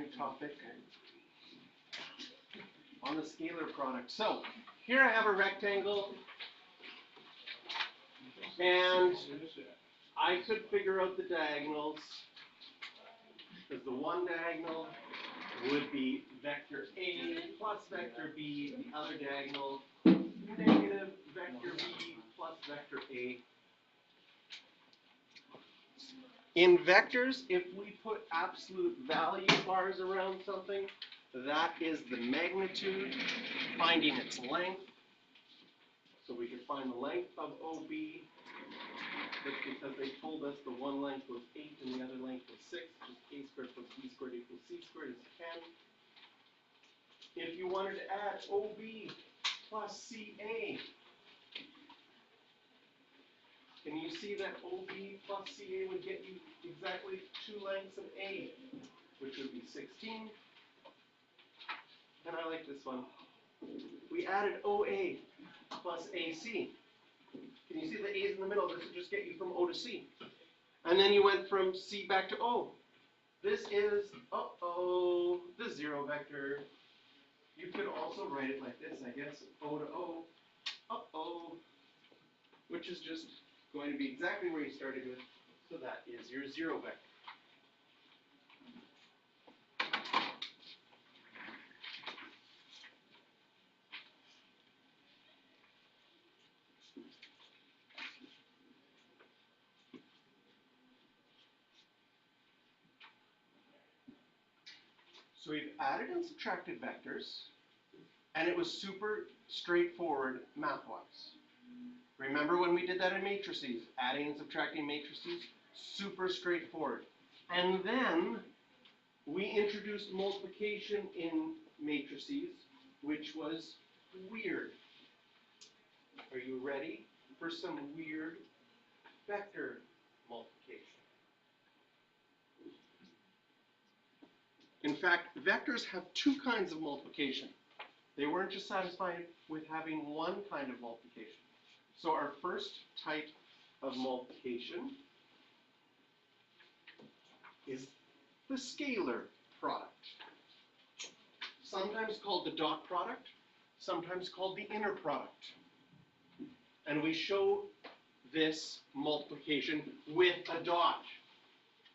new topic on the scalar product. So here I have a rectangle, and I could figure out the diagonals, because the one diagonal would be vector A plus vector B, the other diagonal negative vector B plus vector A. In vectors, if we put absolute value bars around something, that is the magnitude, finding its length. So we can find the length of OB, just because they told us the one length was 8 and the other length was 6, just A squared plus B squared equals C squared is 10. If you wanted to add OB plus CA, can you see that OB plus CA would get you exactly 2 lengths of A, which would be 16. And I like this one. We added OA plus AC. Can you see the A's in the middle? This would just get you from O to C. And then you went from C back to O. This is, the zero vector. You could also write it like this, I guess, O to O, which is just going to be exactly where you started with. So that is your zero vector. So we've added and subtracted vectors, and it was super straightforward math-wise. Remember when we did that in matrices, adding and subtracting matrices? Super straightforward. And then we introduced multiplication in matrices, which was weird. Are you ready for some weird vector multiplication? In fact, vectors have two kinds of multiplication. They weren't just satisfied with having one kind of multiplication. So our first type of multiplication is the scalar product. Sometimes called the dot product, sometimes called the inner product. And we show this multiplication with a dot.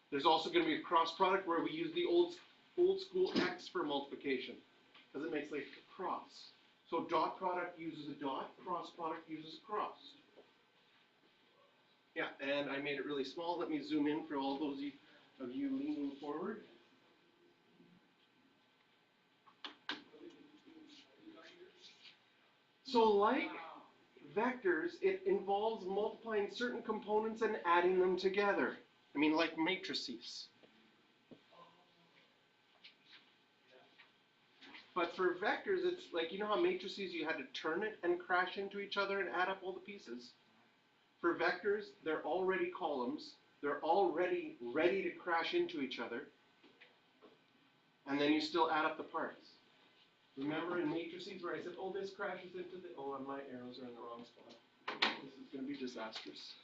There's also going to be a cross product where we use the old school X for multiplication, because it makes like a cross. So dot product uses a dot, cross product uses a cross. Yeah, and I made it really small. Let me zoom in for all those of you leaning forward. So like vectors, it involves multiplying certain components and adding them together. I mean, like matrices. But for vectors, it's like, you know how matrices, you had to turn it and crash into each other and add up all the pieces? For vectors, they're already columns. They're already ready to crash into each other. And then you still add up the parts. Remember in matrices where I said, oh, this crashes into the, oh, my arrows are in the wrong spot. This is going to be disastrous.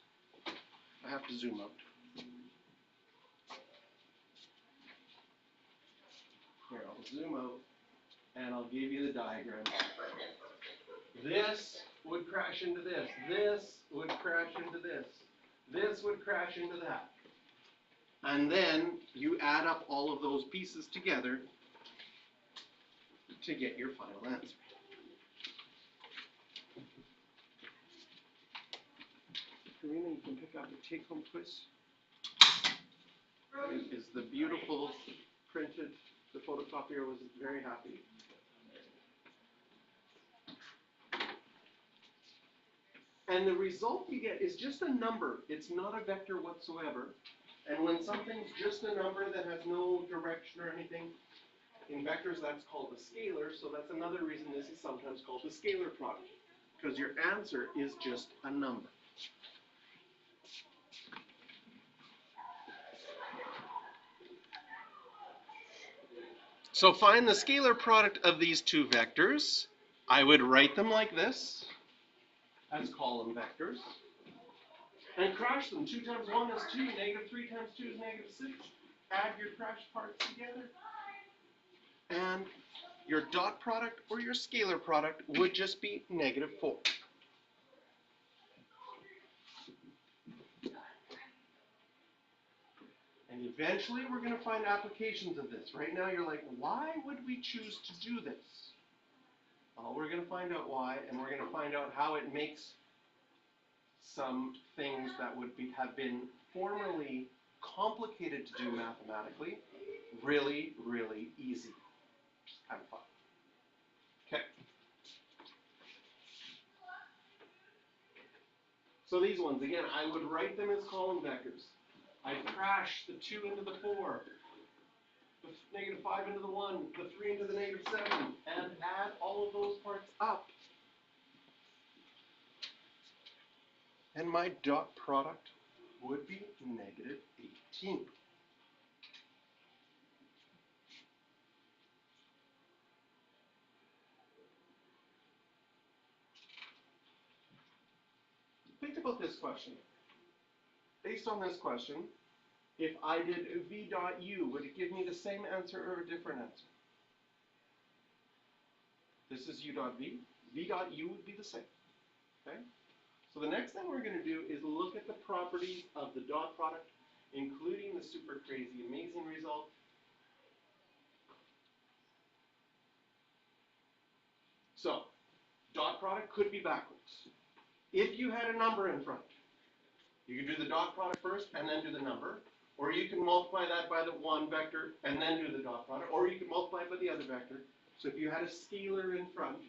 I have to zoom out. Here, I'll zoom out. And I'll give you the diagram. This would crash into this. This would crash into this. This would crash into that. And then you add up all of those pieces together to get your final answer. Karina, you can pick up the take-home quiz. It is the beautiful printed. The photocopier was very happy. And the result you get is just a number. It's not a vector whatsoever. And when something's just a number that has no direction or anything, in vectors that's called a scalar, so that's another reason this is sometimes called the scalar product, because your answer is just a number. So find the scalar product of these two vectors. I would write them like this, as column vectors, and crash them. 2 times 1 is 2, negative 3 times 2 is negative 6. Add your crashed parts together. your dot product or your scalar product would just be -4. And eventually we're going to find applications of this. Right now you're like, why would we choose to do this? Well, we're going to find out why, and we're going to find out how it makes some things that would have been formerly complicated to do mathematically really, really easy. Just kind of fun. Okay. So these ones, again, I would write them as column vectors. I'd crash the 2 into the 4, the -5 into the 1, the 3 into the -7, and add all of those parts up. And my dot product would be -18. Think about this question. Based on this question, if I did v dot u, would it give me the same answer or a different answer? This is u dot v. V dot u would be the same. Okay? So the next thing we're going to do is look at the properties of the dot product, including the super crazy amazing result. So, dot product could be backwards. If you had a number in front, you could do the dot product first and then do the number, or you can multiply that by the one vector and then do the dot product, or you can multiply it by the other vector. So if you had a scalar in front,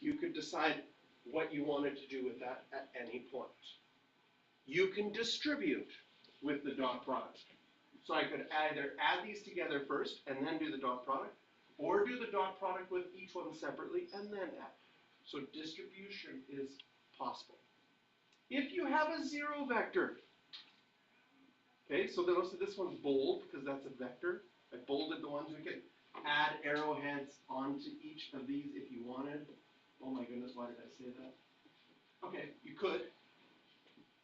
you could decide what you wanted to do with that at any point. You can distribute with the dot product. So I could either add these together first and then do the dot product, or do the dot product with each one separately and then add. So distribution is possible. If you have a 0 vector, okay, so notice that this one's bold because that's a vector. I bolded the ones we could add arrowheads onto each of these if you wanted. Oh my goodness, why did I say that? Okay, you could,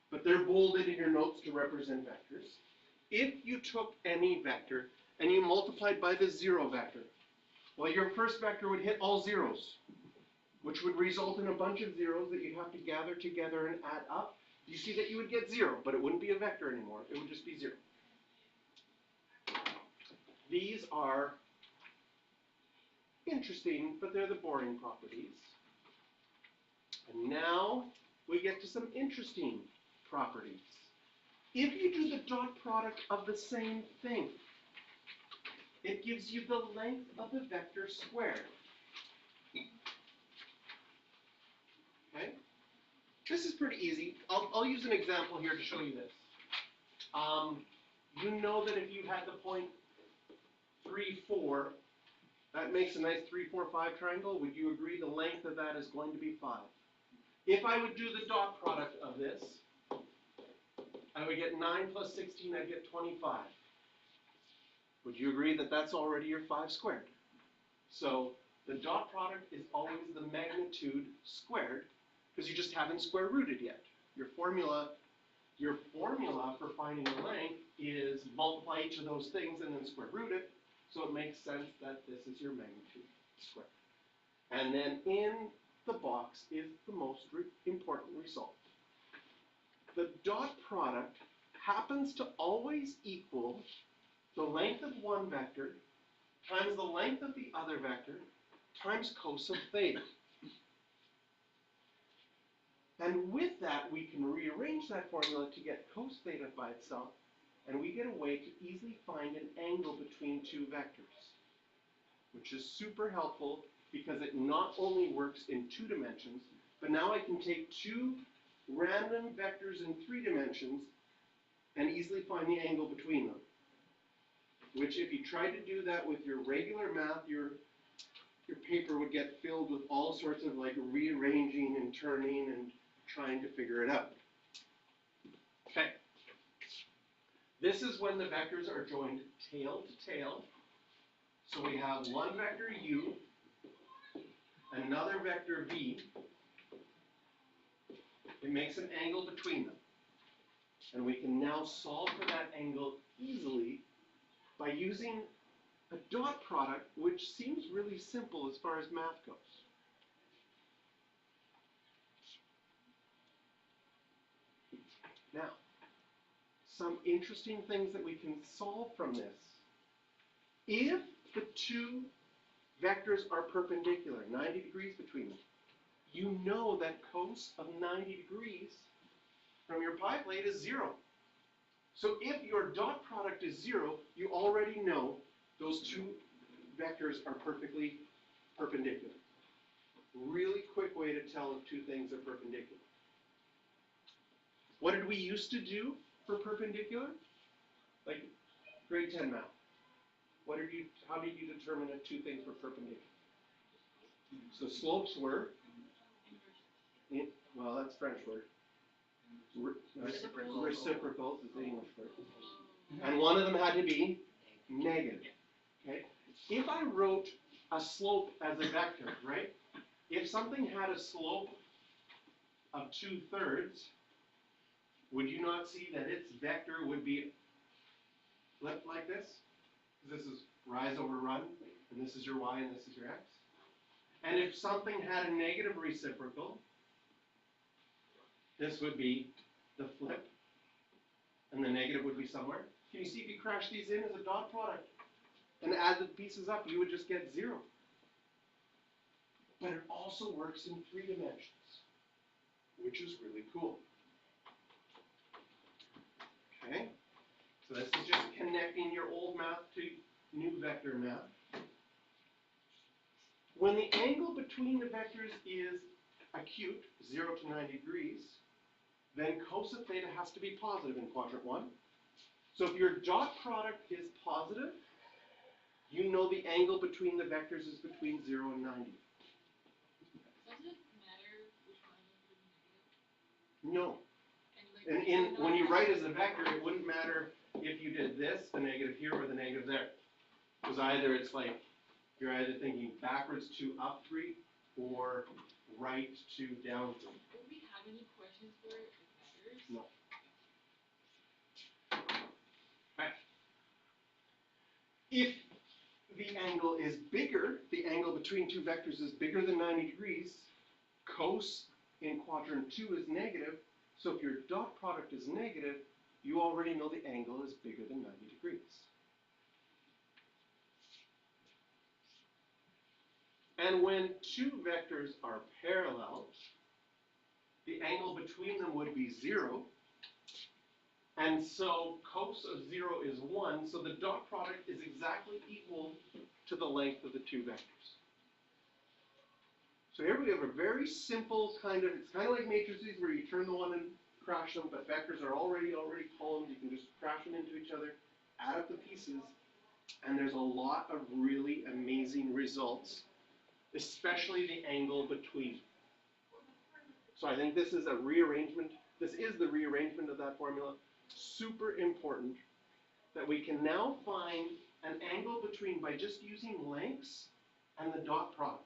but they're bolded in your notes to represent vectors. If you took any vector and you multiplied by the 0 vector, well, your first vector would hit all zeros, which would result in a bunch of zeros that you'd have to gather together and add up. You see that you would get 0, but it wouldn't be a vector anymore. It would just be 0. These are interesting, but they're the boring properties. And now we get to some interesting properties. If you do the dot product of the same thing, it gives you the length of the vector squared. Okay? This is pretty easy. I'll use an example here to show you this. You know that if you had the point 3, 4, that makes a nice 3, 4, 5 triangle. Would you agree the length of that is going to be 5? If I would do the dot product of this, I would get 9 plus 16, I'd get 25. Would you agree that that's already your 5 squared? So the dot product is always the magnitude squared, because you just haven't square rooted yet. Your formula for finding the length is multiply each of those things and then square root it. So it makes sense that this is your magnitude squared. And then in the box is the most important result. The dot product happens to always equal the length of one vector times the length of the other vector times cos of theta. And with that, we can rearrange that formula to get cos theta by itself, and we get a way to easily find an angle between two vectors, which is super helpful because it not only works in 2 dimensions, but now I can take 2 random vectors in 3 dimensions and easily find the angle between them. Which, if you try to do that with your regular math, your paper would get filled with all sorts of like rearranging and turning and trying to figure it out. Okay. This is when the vectors are joined tail to tail. So we have one vector u, another vector v. It makes an angle between them. And we can now solve for that angle easily by using a dot product, which seems really simple as far as math goes. Now, some interesting things that we can solve from this. If the two vectors are perpendicular, 90 degrees between them, you know that cos of 90 degrees from your pie plate is 0. So if your dot product is 0, you already know those two vectors are perfectly perpendicular. Really quick way to tell if two things are perpendicular. What did we used to do for perpendicular? Like grade 10 math. How did you determine if two things were perpendicular? So slopes were, well, that's French word. Reciprocals is the English word. And one of them had to be negative. Okay? If I wrote a slope as a vector, right? If something had a slope of 2/3, would you not see that its vector would be flipped like this? This is rise over run, and this is your y, and this is your x. And if something had a negative reciprocal, this would be the flip, and the negative would be somewhere. Can you see if you crash these in as a dot product and add the pieces up, you would just get 0. But it also works in 3 dimensions, which is really cool. Okay, so this is just connecting your old math to new vector math. When the angle between the vectors is acute, 0 to 90 degrees, then cos of theta has to be positive in quadrant 1. So if your dot product is positive, you know the angle between the vectors is between 0 and 90. Does it matter which one is negative? No. And when you write as a vector, it wouldn't matter if you did this, the negative here, or the negative there. Because either it's like, you're either thinking backwards 2 up 3, or right 2 down 3. Do we have any questions for it matters? No. Okay. If the angle is bigger, the angle between two vectors is bigger than 90 degrees, cos in quadrant 2 is negative, so if your dot product is negative, you already know the angle is bigger than 90 degrees. And when two vectors are parallel, the angle between them would be 0. And so cos of 0 is 1, so the dot product is exactly equal to the length of the two vectors. So here we have a very simple kind of, it's kind of like matrices where you turn the one and crash them, but vectors are already columns. You can just crash them into each other, add up the pieces, and there's a lot of really amazing results, especially the angle between. So I think this is a rearrangement. This is the rearrangement of that formula. Super important that we can now find an angle between by just using lengths and the dot product.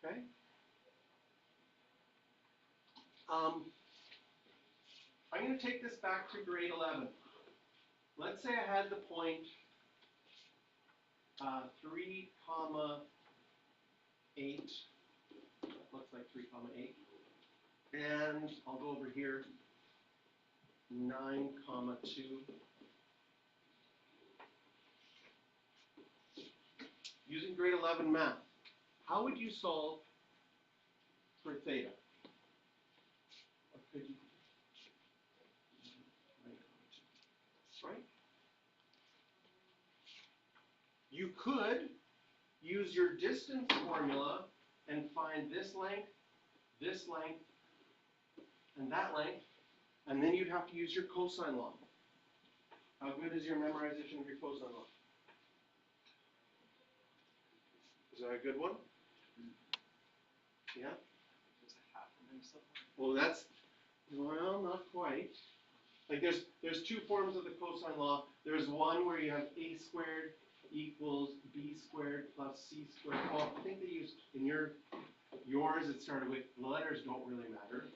Okay? I'm going to take this back to grade 11. Let's say I had the point 3, 8. Looks like 3, 8. And I'll go over here, 9, 2. Using grade 11 math, how would you solve for theta? What could you do? Right? You could use your distance formula and find this length, and that length, and then you'd have to use your cosine law. How good is your memorization of your cosine law? Is that a good one? Yeah? Well, well, not quite. Like there's two forms of the cosine law. There's one where you have a squared equals b squared plus c squared. Well, I think they used, in yours it started with, the letters don't really matter.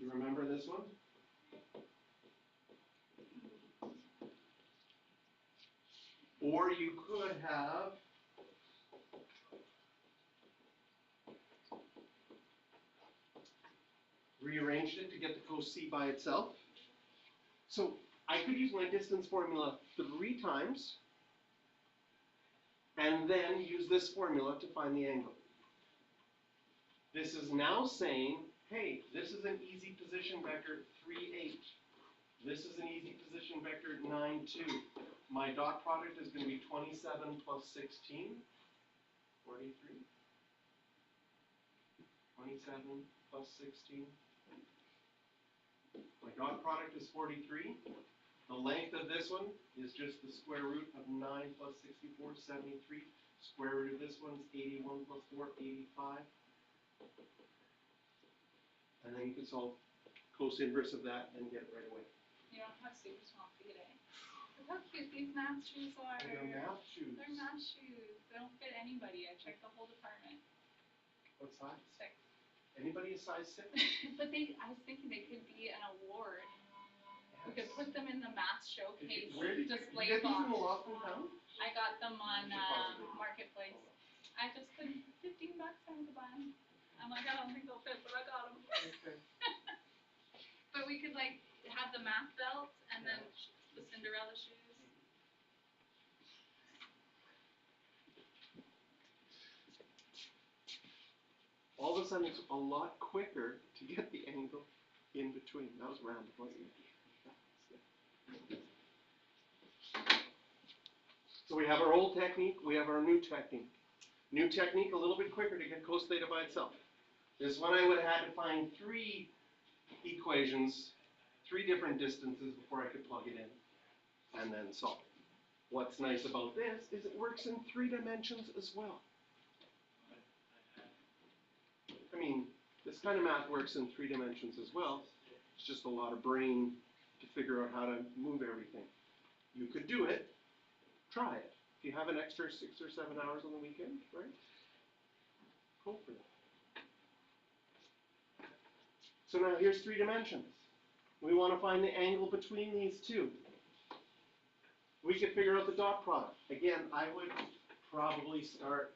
You remember this one? Or you could have rearranged it to get the cos by itself. So I could use my distance formula 3 times, and then use this formula to find the angle. This is now saying, hey, this is an easy position vector 3, 8. This is an easy position vector 9, 2. My dot product is going to be 27 plus 16, 43. 27 plus 16. My dot product is 43. The length of this one is just the square root of 9 plus 64, 73. Square root of this one is 81 plus 4, 85. And then you can solve cos inverse of that and get it right away. You don't have super small feet, eh? Look how cute these math shoes are. They're math shoes. They're math shoes. They don't fit anybody. I checked the whole department. What size? 6. Anybody a size 6? But I was thinking they could be an award. We could put them in the math showcase Where did display you get these in box. Lofton Town? I got them on Deposit. Marketplace. I just couldn't, $15 I had to buy them. I'm like, I don't think they'll fit, but I got them. Okay. But we could like have the math belt and then the Cinderella shoes. All of a sudden, it's a lot quicker to get the angle in between. That was random, wasn't it? So we have our old technique, we have our new technique. New technique, a little bit quicker to get cos theta by itself. This one I would have had to find 3 equations, 3 different distances before I could plug it in and then solve it. What's nice about this is it works in 3 dimensions as well. I mean, this kind of math works in 3 dimensions as well. It's just a lot of brain to figure out how to move everything. You could do it. Try it. If you have an extra 6 or 7 hours on the weekend, right? Go for it. So now here's 3 dimensions. We want to find the angle between these 2. We could figure out the dot product. Again, I would probably start,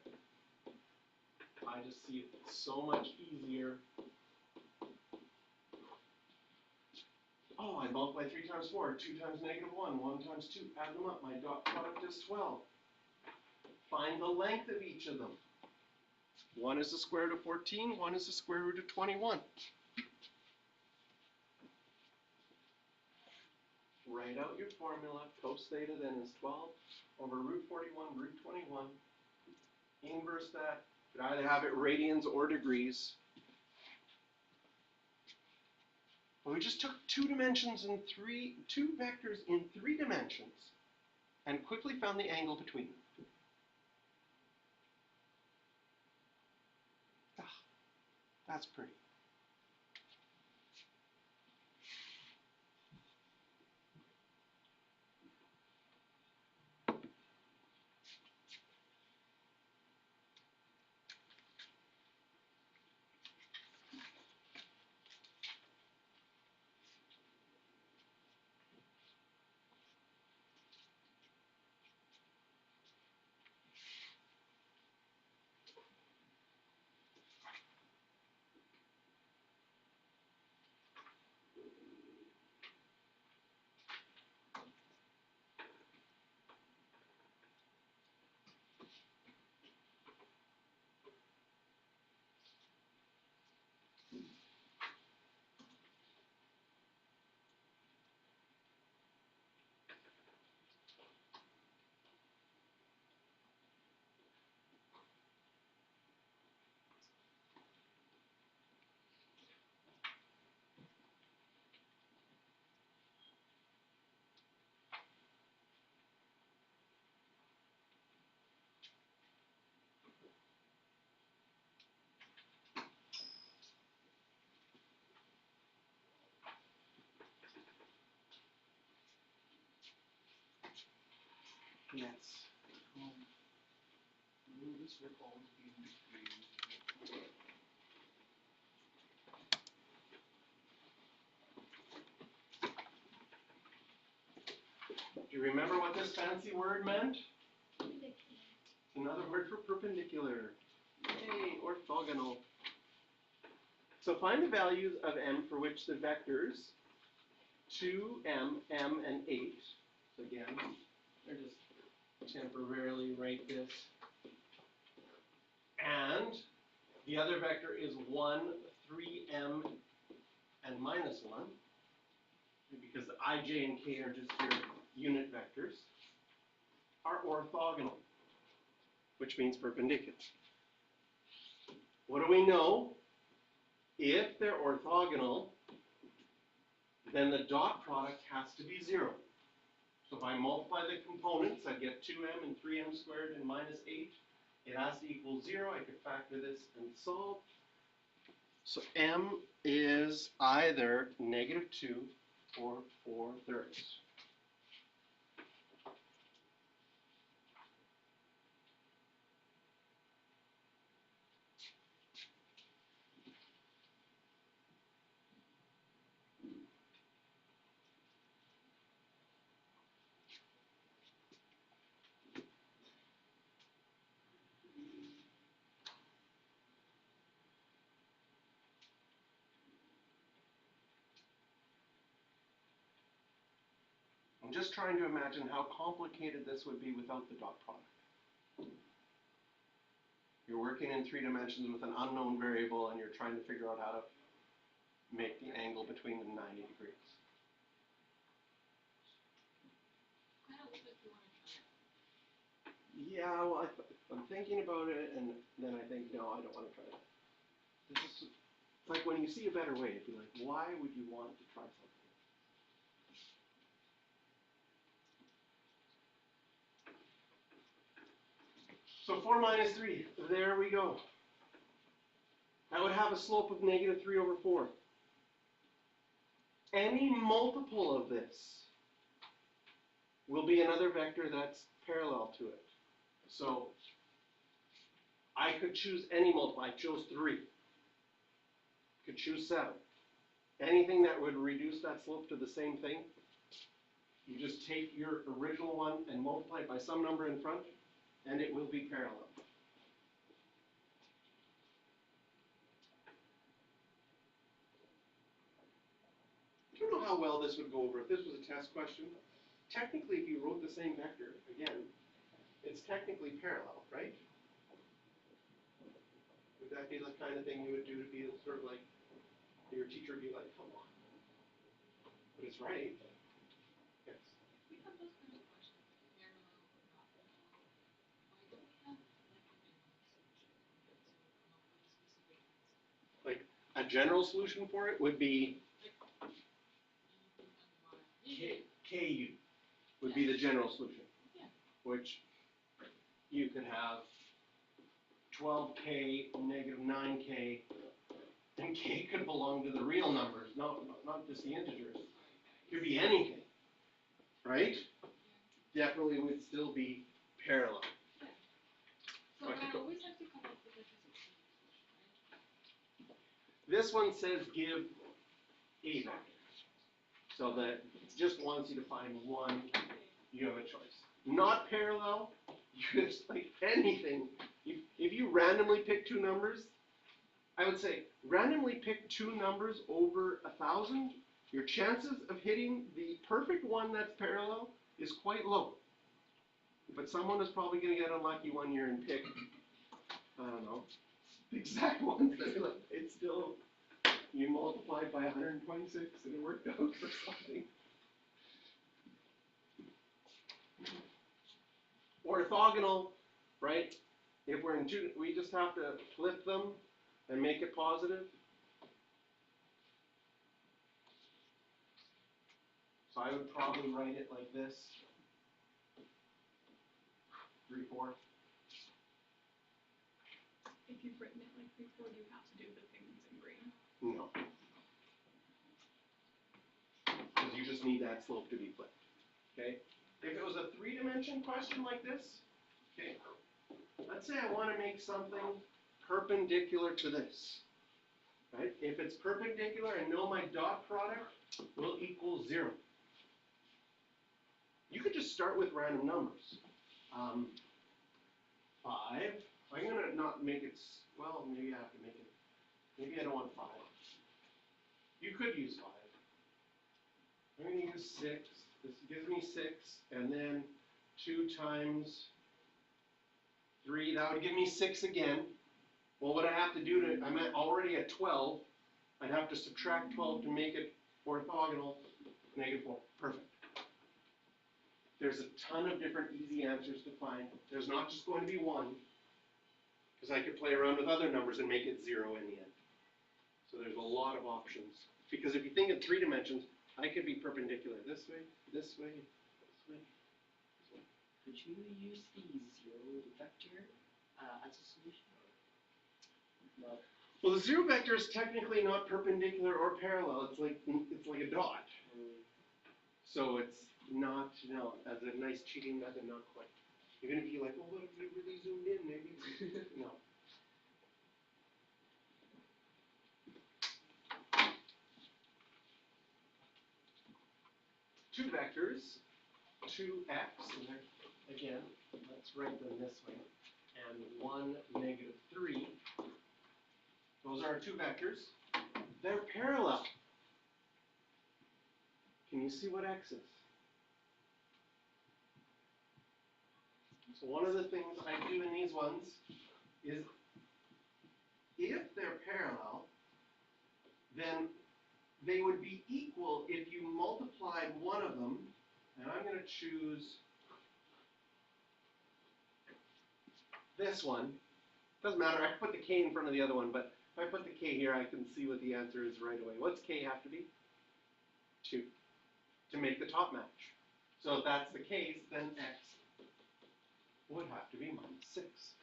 I just see it so much easier. Oh, I multiply 3 times 4, 2 times -1, 1 times 2, add them up, my dot product is 12. Find the length of each of them. One is the square root of 14, one is the square root of 21. Write out your formula, cos theta then is 12 over root 41, root 21. Inverse that, you could either have it radians or degrees. Well, we just took 2 dimensions and 2 vectors in 3 dimensions and quickly found the angle between them. Ah, that's pretty. Yes. This will always be in between. Do you remember what this fancy word meant? another word for perpendicular. Yay, orthogonal. So find the values of m for which the vectors 2m, m, and 8. So again, I just temporarily write this. And the other vector is 1, 3m, and minus 1. Because the I, j, and k are just your unit vectors, are orthogonal, which means perpendicular. What do we know? If they're orthogonal, then the dot product has to be 0. So if I multiply the components, I get 2m and 3m squared and minus 8. It has to equal 0. I could factor this and solve. So m is either -2 or 4/3. I'm just trying to imagine how complicated this would be without the dot product. You're working in 3 dimensions with an unknown variable and you're trying to figure out how to make the angle between them 90 degrees. Kind of looks like you want to try it. Yeah, well, I'm thinking about it and then I think, no, I don't want to try that. It's like when you see a better way, it'd be like, why would you want to try something? So 4 minus 3, there we go. That would have a slope of -3/4. Any multiple of this will be another vector that's parallel to it. So I could choose any multiple. I chose 3. Could choose 7. Anything that would reduce that slope to the same thing, you just take your original one and multiply it by some number in front, and it will be parallel. I don't know how well this would go over if this was a test question. Technically, if you wrote the same vector, again, it's technically parallel, right? Would that be the kind of thing you would do to be sort of like, your teacher would be like, come on. But it's right. Yes. If we have those kind of questions, like parallel or not parallel, why don't we have like a general solution for it come up with a specific answer? Like, a general solution for it would be Like, anything underlying. KU would be the general solution. Yeah. Which you could have 12k, -9k, and k could belong to the real numbers, not just the integers. It could be anything, right? Definitely would still be parallel. Yeah. So Okay, I cool. always have to come up with like a specific solution, right? This one says give a vector. So that it just wants you to find one, you have a choice. Not parallel, you just like anything. If you randomly pick 2 numbers, I would say randomly pick 2 numbers over 1,000, your chances of hitting the perfect one that's parallel is quite low. But someone is probably going to get unlucky one year and pick, I don't know, the exact ones that it's still, you multiplied by 126 and it worked out or something. Orthogonal, right? If we're in 2, we just have to flip them and make it positive. So I would probably write it like this. 3/4. If you've written it like before, do you have to do the thing that's in green? No. Because you just need that slope to be flipped. Okay? If it was a 3-dimension question like this, okay, let's say I want to make something perpendicular to this. Right? If it's perpendicular, I know my dot product will equal 0. You could just start with random numbers. 5. I'm gonna not make it, well, maybe I have to make it, maybe I don't want 5. You could use 5. I'm gonna use 6. This gives me 6, and then 2 times 3, that would give me 6 again. Well, what I have to do to, I'm already at 12. I'd have to subtract 12 to make it orthogonal, -4. Perfect. There's a ton of different easy answers to find. There's not just going to be one, because I could play around with other numbers and make it 0 in the end. So there's a lot of options. Because if you think in 3 dimensions, I could be perpendicular this way, this way, this way, this way. Could you use the zero vector as a solution? Or Well, the 0 vector is technically not perpendicular or parallel. It's like a dot. So it's not, no, as a nice cheating method, not quite. You're gonna be like, well, what if you really zoomed in? Maybe no. Two vectors, 2x, and again, let's write them this way, and 1, -3. Those are our 2 vectors. They're parallel. Can you see what x is? So one of the things I do in these ones is, if they're parallel, then they would be equal if you multiplied one of them, and I'm going to choose this one. Doesn't matter, I can put the k in front of the other one, but if I put the k here, I can see what the answer is right away. What's k have to be? 2, to make the top match. So if that's the case, then x would have to be -6.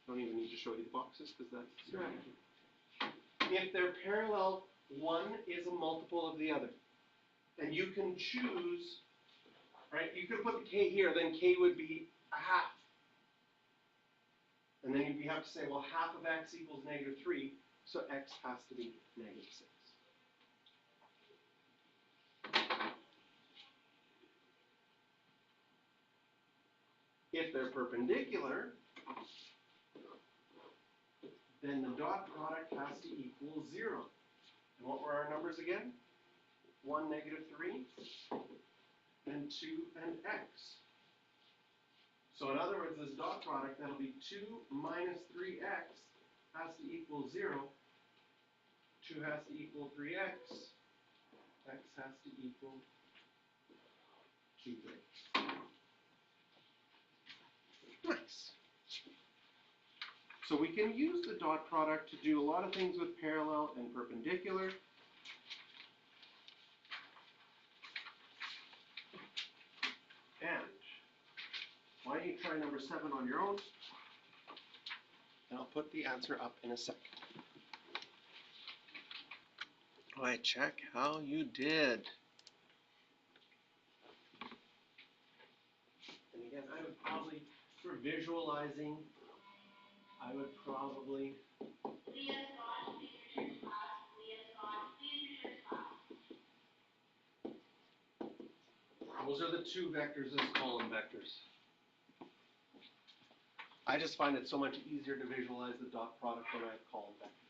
Don't even need to show you the boxes, because that's right. If they're parallel, one is a multiple of the other. And you can choose, right, you could put the k here, then k would be a half. And then you have to say, well, half of x equals -3, so x has to be -6. If they're perpendicular, then the dot product has to equal 0. And what were our numbers again? 1, -3, and 2, and x. So in other words, this dot product, that'll be 2 minus 3x has to equal 0. 2 has to equal 3x. X has to equal 2x. Nice. So we can use the dot product to do a lot of things with parallel and perpendicular. And why don't you try number 7 on your own? And I'll put the answer up in a sec. All right, check how you did. And again, I would probably, for visualizing, I would probably those are the 2 vectors as column vectors. I just find it so much easier to visualize the dot product when I have column vectors.